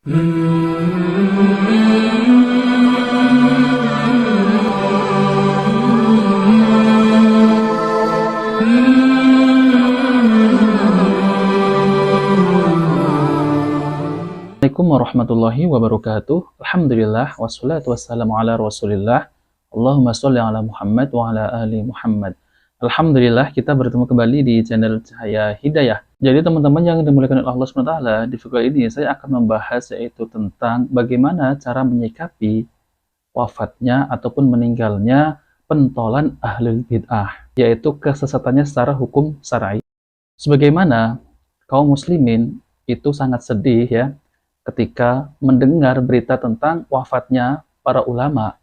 Assalamualaikum warahmatullahi wabarakatuh. Alhamdulillah wassalatu wassalamu ala Rasulillah. Allahumma sholli ala Muhammad wa ala ali Muhammad. Alhamdulillah kita bertemu kembali di channel Cahaya Hidayah. Jadi teman-teman yang dimuliakan oleh Allah SWT, di video ini saya akan membahas yaitu tentang bagaimana cara menyikapi wafatnya ataupun meninggalnya pentolan ahlul bid'ah, yaitu kesesatannya secara hukum syar'i. Sebagaimana kaum muslimin itu sangat sedih ya ketika mendengar berita tentang wafatnya para ulama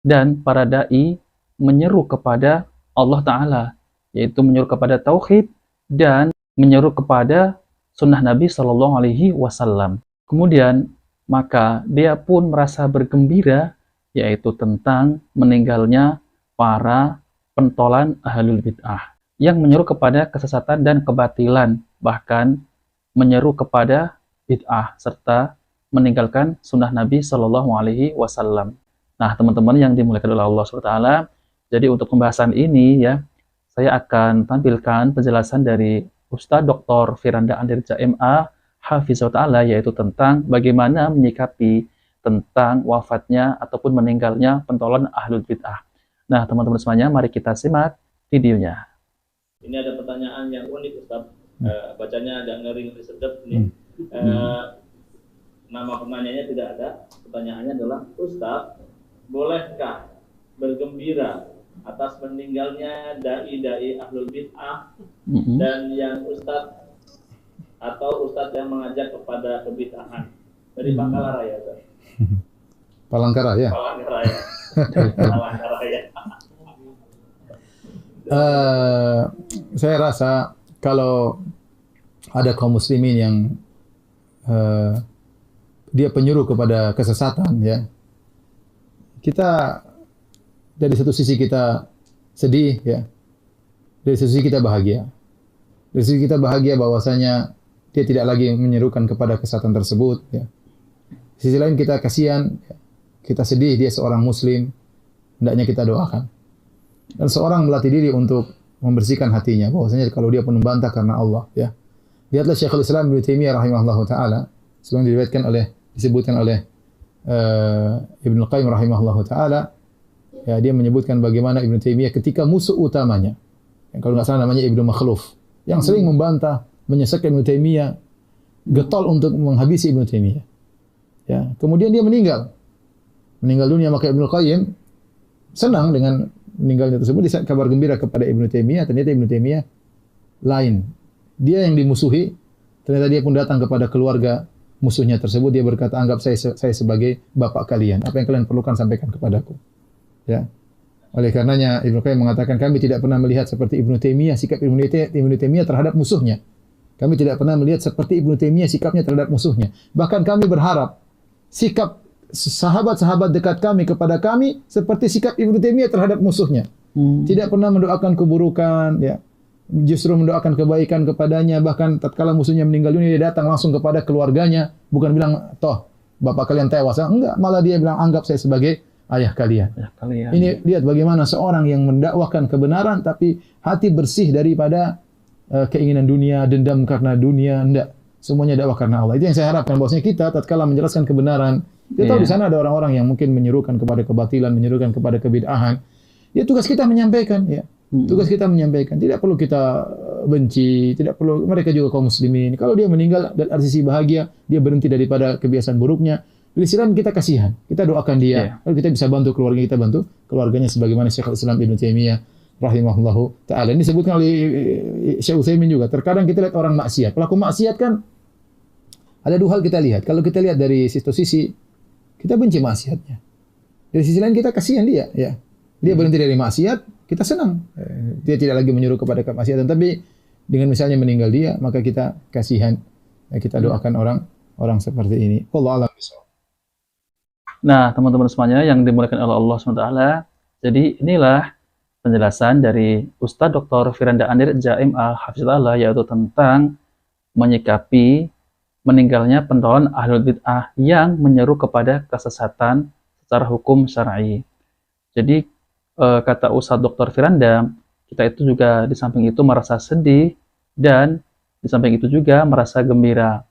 dan para dai menyeru kepada Allah Ta'ala, yaitu menyeru kepada tauhid dan menyeru kepada sunnah Nabi Shallallahu Alaihi Wasallam. Kemudian maka dia pun merasa bergembira, yaitu tentang meninggalnya para pentolan ahlul bid'ah yang menyeru kepada kesesatan dan kebatilan, bahkan menyeru kepada bid'ah serta meninggalkan sunnah Nabi Shallallahu Alaihi Wasallam. Nah, teman-teman yang dimuliakan oleh Allah SWT, jadi untuk pembahasan ini ya, saya akan tampilkan penjelasan dari Ustadz Dr. Firanda Andirja MA Hafizahullah Ta'ala, yaitu tentang bagaimana menyikapi tentang wafatnya ataupun meninggalnya pentolan ahlul bid'ah. Nah, teman-teman semuanya, mari kita simak videonya. Ini ada pertanyaan yang unik, Ustaz. Bacanya agak ngeri-ngeri sedap nih. Nama penanyanya tidak ada. Pertanyaannya adalah, Ustaz, bolehkah bergembira atas meninggalnya dai-dai ahlul bid'ah dan yang Ustaz atau Ustaz yang mengajak kepada kebid'ahan dari Palangkaraya, Ustaz? Palangkaraya. Palangkaraya. Palangkaraya. Saya rasa kalau ada kaum muslimin yang dia penyuruh kepada kesesatan, ya, kita dari satu sisi kita sedih, ya, dari satu sisi kita bahagia. Dari sisi kita bahagia bahwasanya dia tidak lagi menyerukan kepada kesesatan tersebut, ya. Di sisi lain kita kasihan, ya. Kita sedih, dia seorang muslim, hendaknya kita doakan. Dan seorang melatih diri untuk membersihkan hatinya, bahwasanya kalau dia pun membantah karena Allah, ya. Lihatlah Syekhul Islam Ibnu Taimiyah rahimahullahu taala, sebagaimana disebutkan oleh Ibnu Qayyim rahimahullahu taala, ya, dia menyebutkan bagaimana Ibnu Taimiyah ketika musuh utamanya, yang kalau nggak salah namanya Ibnu Makhluf, yang sering membantah, menyesatkan Ibnu Taimiyah, getol untuk menghabisi Ibnu Taimiyah. Ya, kemudian dia meninggal dunia, maka Ibnu Qayyim senang dengan meninggalnya tersebut, dia kabar gembira kepada Ibnu Taimiyah. Ternyata Ibnu Taimiyah lain. Dia yang dimusuhi, ternyata dia pun datang kepada keluarga musuhnya tersebut. Dia berkata, anggap saya sebagai bapak kalian. Apa yang kalian perlukan sampaikan kepadaku. Ya. Oleh karenanya Ibnu Qayyim mengatakan, kami tidak pernah melihat seperti Ibnu Taimiyah sikap Ibnu Taimiyah terhadap musuhnya. Kami tidak pernah melihat seperti Ibnu Taimiyah sikapnya terhadap musuhnya. Bahkan kami berharap sikap sahabat-sahabat dekat kami kepada kami seperti sikap Ibnu Taimiyah terhadap musuhnya. Tidak pernah mendoakan keburukan, ya. Justru mendoakan kebaikan kepadanya. Bahkan tatkala musuhnya meninggal dunia, dia datang langsung kepada keluarganya, bukan bilang, toh bapak kalian tewas. Enggak, malah dia bilang, anggap saya sebagai ayah kalian. Ini lihat bagaimana seorang yang mendakwahkan kebenaran tapi hati bersih daripada keinginan dunia, dendam karena dunia. Enggak, semuanya dakwah karena Allah. Itu yang saya harapkan, bahwasanya kita tatkala menjelaskan kebenaran, kita tahu di sana ada orang-orang yang mungkin menyerukan kepada kebatilan, menyerukan kepada kebid'ahan. Ya, tugas kita menyampaikan, ya. Tugas kita menyampaikan. Tidak perlu kita benci, tidak perlu, mereka juga kaum muslimin. Kalau dia meninggal dan ada sisi bahagia, dia berhenti daripada kebiasaan buruknya, di sisi lain kita kasihan, kita doakan dia. Lalu kita bisa bantu keluarga, kita bantu keluarganya sebagaimana Syekhul Islam Ibnu Taimiyah rahimahullahu taala. Ini disebutkan oleh Syekh Utsaimin juga. Terkadang kita lihat orang maksiat, pelaku maksiat kan ada dua hal kita lihat. Kalau kita lihat dari sisi kita benci maksiatnya. Dari sisi lain kita kasihan dia, ya. Dia berhenti dari maksiat, kita senang. Dia tidak lagi menyuruh kepada kemaksiatan, tapi dengan misalnya meninggal dia, maka kita kasihan. Kita doakan orang seperti ini. Wallahu a'lam bishawab. Nah, teman-teman semuanya yang dimuliakan oleh Allah SWT, jadi inilah penjelasan dari Ustadz Dr. Firanda Andirja MA Hafizahullah, yaitu tentang menyikapi meninggalnya pentolan ahlul bid'ah yang menyeru kepada kesesatan secara hukum syar'i. Jadi kata Ustadz Dr. Firanda, kita itu juga di samping itu merasa sedih dan di samping itu juga merasa gembira.